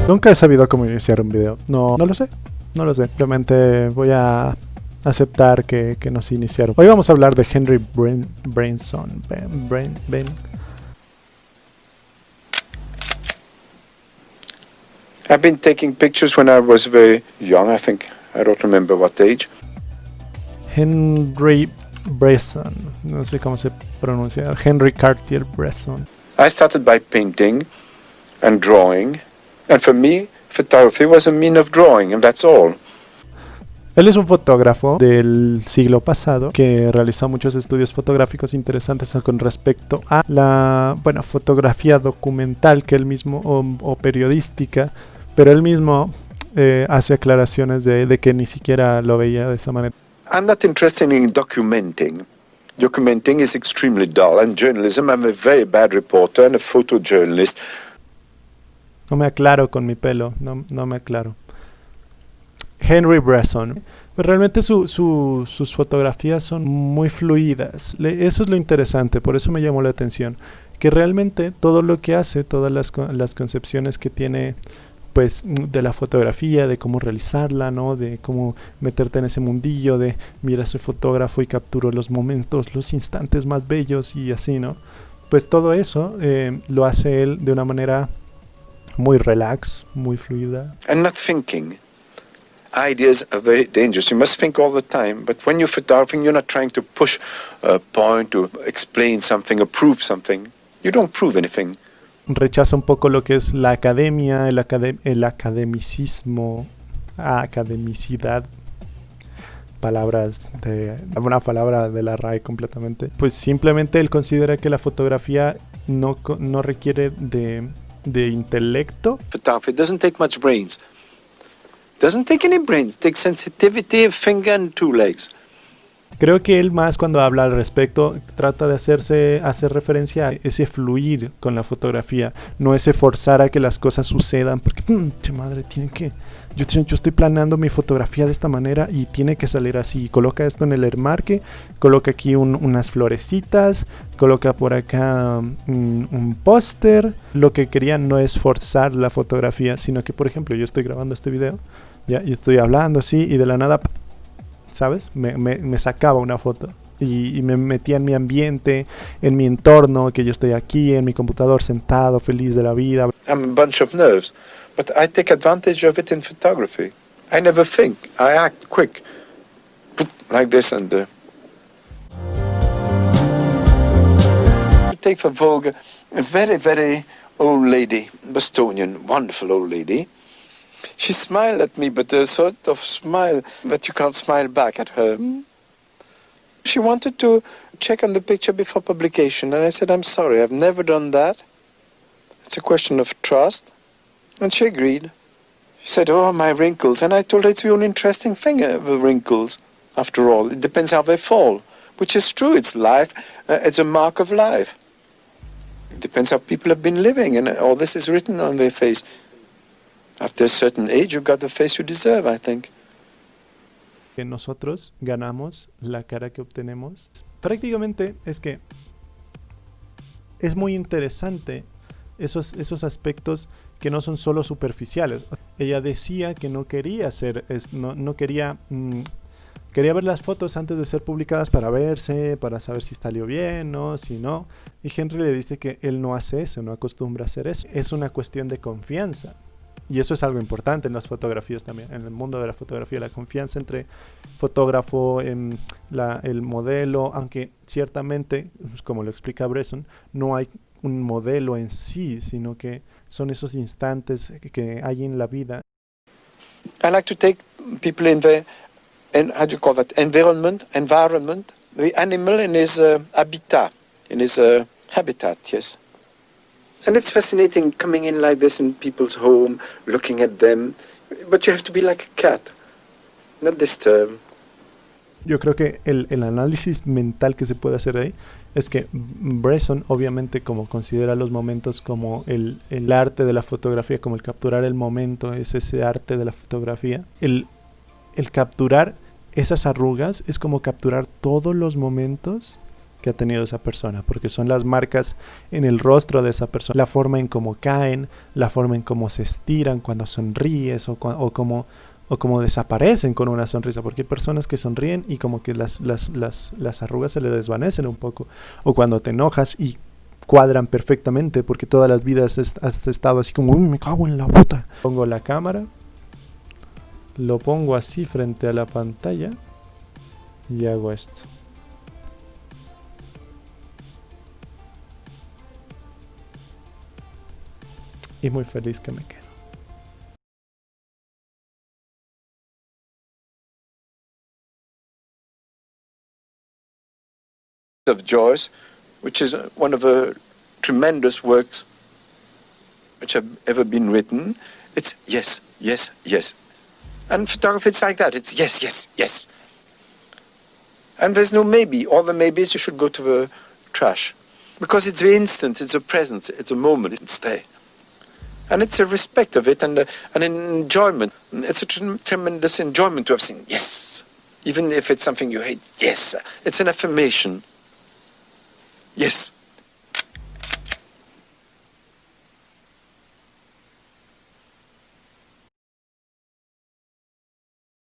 Nunca he sabido cómo iniciar un video. No lo sé. No lo sé. Simplemente voy a aceptar que no sé iniciar. Hoy vamos a hablar de Henri Bresson. I've been taking pictures when I was very young, I think. I don't remember what age. Henri Bresson. No sé cómo se pronuncia. Henri Cartier-Bresson. I started by painting and drawing. And for me, photography was a mean of drawing, and that's all. Él es un fotógrafo del siglo pasado que realizó muchos estudios fotográficos interesantes con respecto a la fotografía documental que él mismo o periodística, pero él mismo hace aclaraciones de que ni siquiera lo veía de esa manera. I'm not interested in documenting. Documenting is extremely dull, and journalism, I'm a very bad reporter and a photojournalist. No me aclaro con mi pelo, no me aclaro. Henri Bresson, pues realmente sus fotografías son muy fluidas. Eso es lo interesante, por eso me llamó la atención. Que realmente todo lo que hace, todas las concepciones que tiene pues de la fotografía, de cómo realizarla, ¿no? De cómo meterte en ese mundillo, de mira, soy fotógrafo y capturo los momentos, los instantes más bellos y así, ¿no? Pues todo eso lo hace él de una manera muy relax, muy fluida. And not thinking. Ideas are very dangerous. You must think all the time. But when you're photographing, you're not trying to push a point, to explain something, or prove something. You don't prove anything. Rechaza un poco lo que es la academia, el academicismo, academicidad. Una palabra de la RAE completamente. Pues simplemente él considera que la fotografía no requiere de intelecto. Photography doesn't take much brains. Doesn't take any brains. It takes sensitivity, a finger and two legs. Creo que él más cuando habla al respecto trata de hacer referencia a ese fluir con la fotografía, no ese forzar a que las cosas sucedan, porque madre, yo estoy planeando mi fotografía de esta manera y tiene que salir así. Coloca esto en el enmarque, coloca aquí unas florecitas, coloca por acá un póster. Lo que querían no es forzar la fotografía, sino que, por ejemplo, yo estoy grabando este video, ya, y estoy hablando así y de la nada, ¿sabes? Me sacaba una foto y me metía en mi ambiente, en mi entorno, que yo estoy aquí en mi computador sentado, feliz de la vida. I'm a bunch of nerves, but I take advantage of it in photography. I never think. I act quick. Like this and take for vogue a very, very old lady, Bostonian, wonderful old lady. She smiled at me, but a sort of smile that you can't smile back at her. She wanted to check on the picture before publication, and I said, I'm sorry, I've never done that. It's a question of trust. And she agreed. She said, oh, my wrinkles. And I told her it's the only interesting thing, the wrinkles. After all, it depends how they fall, which is true. It's life. It's a mark of life. It depends how people have been living, and all this is written on their face. After a certain age, you've got the face you deserve, I think. Que nosotros ganamos la cara que obtenemos. Prácticamente es que es muy interesante esos aspectos que no son solo superficiales. Ella decía que no quería quería ver las fotos antes de ser publicadas para saber si salió bien, ¿no? Si no. Y Henri le dice que él no hace eso, no acostumbra a hacer eso. Es una cuestión de confianza. Y eso es algo importante en las fotografías también, en el mundo de la fotografía, la confianza entre fotógrafo, el modelo, aunque ciertamente, como lo explica Bresson, no hay un modelo en sí, sino que son esos instantes que hay en la vida. I like to take people in the, how do you call that, environment, the animal in his habitat, yes. And it's fascinating coming in like this in people's home, looking at them. But you have to be like a cat, not disturb. Yo creo que el análisis mental que se puede hacer ahí es que Bresson, obviamente, como considera los momentos como el arte de la fotografía, como el capturar el momento, es ese arte de la fotografía. El capturar esas arrugas es como capturar todos los momentos que ha tenido esa persona, porque son las marcas en el rostro de esa persona, la forma en cómo caen, la forma en cómo se estiran cuando sonríes o cómo desaparecen con una sonrisa, porque hay personas que sonríen y como que las arrugas se le desvanecen un poco, o cuando te enojas y cuadran perfectamente porque todas las vidas has estado así como, uy, me cago en la puta. Pongo la cámara, lo pongo así frente a la pantalla y hago esto. Y muy feliz que me quedo. Of Joyce, which is one of the tremendous works which have ever been written. It's yes, yes, yes. And photography, it's like that. It's yes, yes, yes. And there's no maybe. All the maybes, you should go to the trash. Because it's the instant, it's a presence, it's a moment, it's there. And it's a respect of it and an enjoyment. It's a tremendous enjoyment to have seen, yes. Even if it's something you hate, yes. It's an affirmation. Yes.